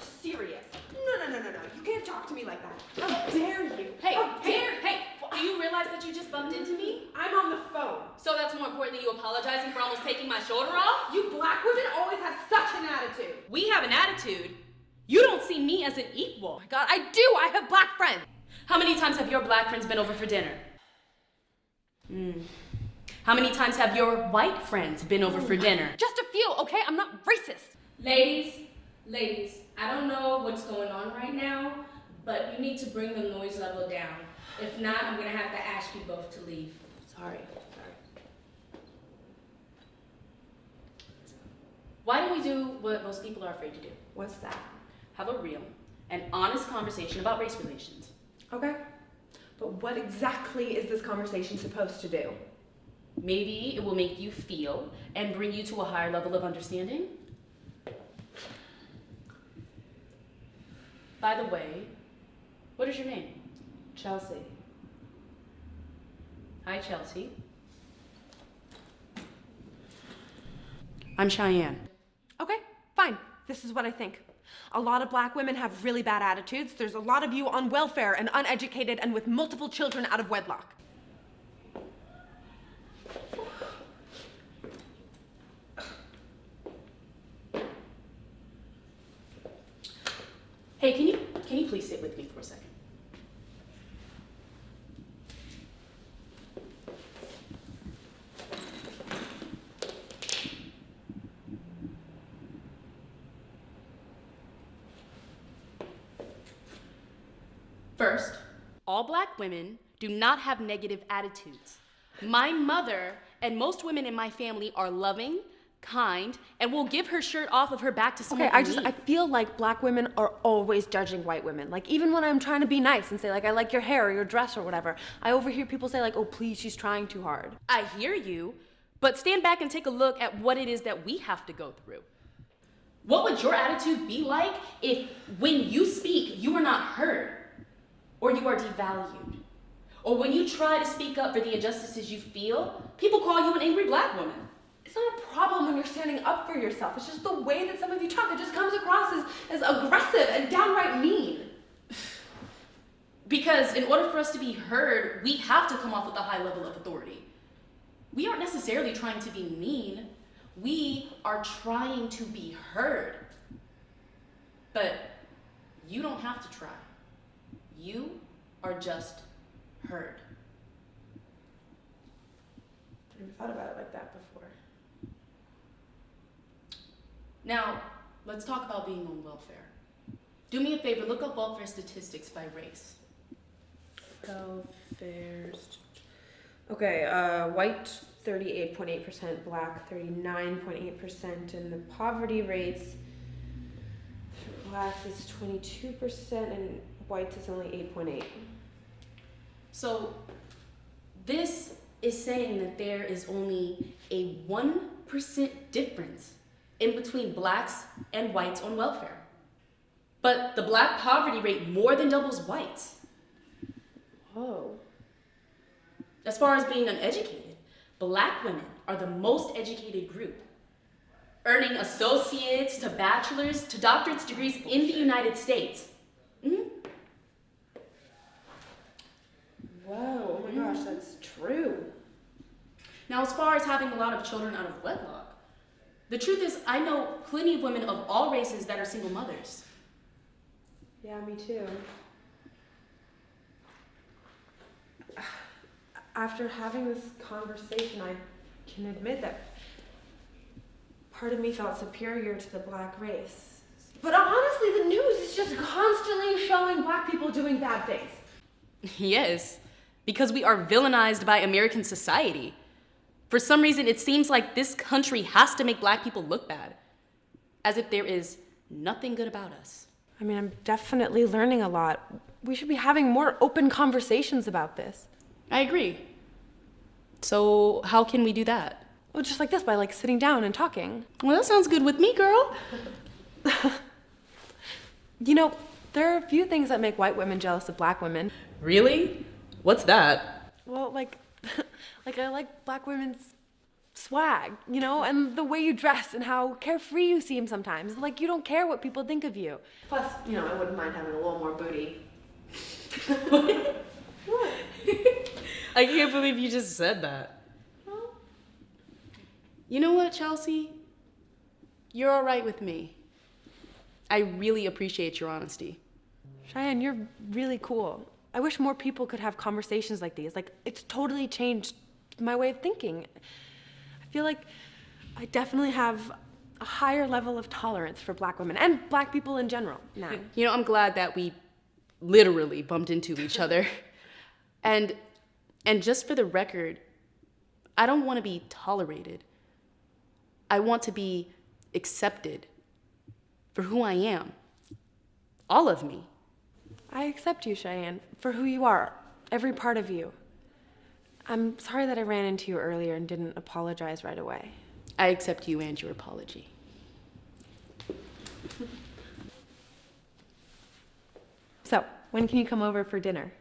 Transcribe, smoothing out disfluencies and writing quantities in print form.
serious. No. You can't talk to me like that. How dare you? Hey, do you realize that you just bumped into me? I'm on the phone. So that's more important than you apologizing for almost taking my shoulder off? You black women always have such an attitude. We have an attitude. You don't see me as an equal. Oh my God, I do. I have black friends. How many times have your black friends been over for dinner? How many times have your white friends been over for dinner? Just a few, okay? I'm not racist. Ladies, I don't know what's going on right now, but you need to bring the noise level down. If not, I'm gonna have to ask you both to leave. Sorry. Why don't we do what most people are afraid to do? What's that? Have a real and honest conversation about race relations. Okay. But what exactly is this conversation supposed to do? Maybe it will make you feel and bring you to a higher level of understanding. By the way, what is your name? Chelsea. Hi, Chelsea. I'm Cheyenne. Okay, fine. This is what I think. A lot of black women have really bad attitudes. There's a lot of you on welfare and uneducated and with multiple children out of wedlock. Hey, can you please sit with me for a second? First, all black women do not have negative attitudes. My mother and most women in my family are loving, kind, and will give her shirt off of her back to someone Okay, in need. I feel like black women are always judging white women. Like, even when I'm trying to be nice and say, like, I like your hair or your dress or whatever, I overhear people say, like, oh, please, she's trying too hard. I hear you, but stand back and take a look at what it is that we have to go through. What would your attitude be like if, when you speak, you are not heard, or you are devalued, or when you try to speak up for the injustices you feel, people call you an angry black woman? It's not a problem when you're standing up for yourself. It's just the way that some of you talk. It just comes across as aggressive and downright mean. Because in order for us to be heard, we have to come off with a high level of authority. We aren't necessarily trying to be mean. We are trying to be heard. But you don't have to try. You are just heard. I never thought about it like that before. Now, let's talk about being on welfare. Do me a favor, look up welfare statistics by race. Welfare's. Okay, white 38.8%, black 39.8%, and the poverty rates for blacks is 22%, and whites is only 8.8%. So, this is saying that there is only a 1% difference in between blacks and whites on welfare. But the black poverty rate more than doubles whites. Whoa. As far as being uneducated, black women are the most educated group, earning associates to bachelor's to doctorate's degrees in the United States. Whoa, oh my gosh, that's true. Now, as far as having a lot of children out of wedlock, the truth is I know plenty of women of all races that are single mothers. Yeah, me too. After having this conversation, I can admit that part of me felt superior to the black race. But honestly, the news is just constantly showing black people doing bad things. Yes, because we are villainized by American society. For some reason, it seems like this country has to make black people look bad, as if there is nothing good about us. I mean, I'm definitely learning a lot. We should be having more open conversations about this. I agree. So how can we do that? Well, just like this, by like sitting down and talking. Well, that sounds good with me, girl. You know, there are a few things that make white women jealous of black women. Really? What's that? Well, like I like black women's swag, you know, and the way you dress and how carefree you seem sometimes. Like you don't care what people think of you. Plus, you know, I wouldn't mind having a little more booty. What? I can't believe you just said that. Well, You know what, Chelsea? You're all right with me. I really appreciate your honesty. Cheyenne, you're really cool. I wish more people could have conversations like these. Like, it's totally changed my way of thinking. I feel like I definitely have a higher level of tolerance for black women and black people in general now. You know, I'm glad that we literally bumped into each other. And just for the record, I don't want to be tolerated. I want to be accepted for who I am. All of me. I accept you, Cheyenne, for who you are, every part of you. I'm sorry that I ran into you earlier and didn't apologize right away. I accept you and your apology. So, when can you come over for dinner?